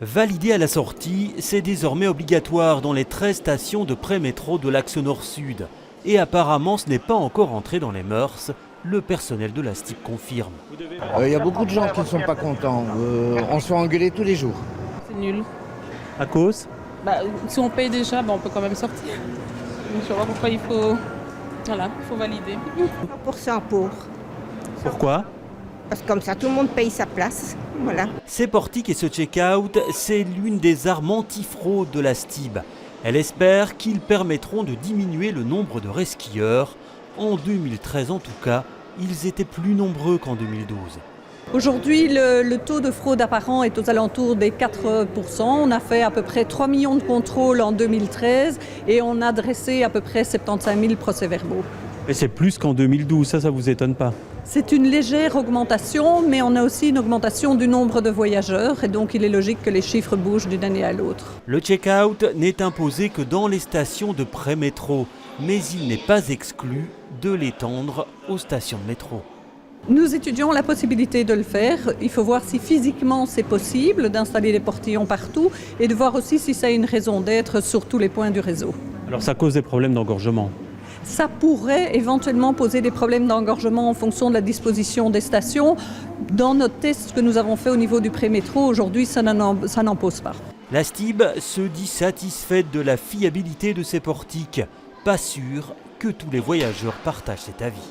Validé à la sortie, c'est désormais obligatoire dans les 13 stations de pré-métro de l'axe nord-sud. Et apparemment, ce n'est pas encore entré dans les mœurs. Le personnel de la STIB confirme. Il y a beaucoup de gens qui ne sont pas contents. On se fait engueuler tous les jours. C'est nul. À cause ? Si on paye déjà, on peut quand même sortir. Donc, je vois pourquoi il faut valider. 100% pour. Pourquoi ? Parce que comme ça, tout le monde paye sa place. Voilà. Ces portiques et ce check-out, c'est l'une des armes anti-fraude de la STIB. Elle espère qu'ils permettront de diminuer le nombre de resquilleurs. En 2013 en tout cas, ils étaient plus nombreux qu'en 2012. Aujourd'hui, le taux de fraude apparent est aux alentours des 4%. On a fait à peu près 3 millions de contrôles en 2013 et on a dressé à peu près 75 000 procès-verbaux. Et c'est plus qu'en 2012, ça vous étonne pas ? C'est une légère augmentation, mais on a aussi une augmentation du nombre de voyageurs et donc il est logique que les chiffres bougent d'une année à l'autre. Le check-out n'est imposé que dans les stations de pré-métro, mais il n'est pas exclu de l'étendre aux stations de métro. Nous étudions la possibilité de le faire. Il faut voir si physiquement c'est possible d'installer des portillons partout et de voir aussi si ça a une raison d'être sur tous les points du réseau. Alors ça cause des problèmes d'engorgement ? Ça pourrait éventuellement poser des problèmes d'engorgement en fonction de la disposition des stations. Dans notre test que nous avons fait au niveau du pré-métro, aujourd'hui, ça n'en pose pas. La STIB se dit satisfaite de la fiabilité de ces portiques. Pas sûr que tous les voyageurs partagent cet avis.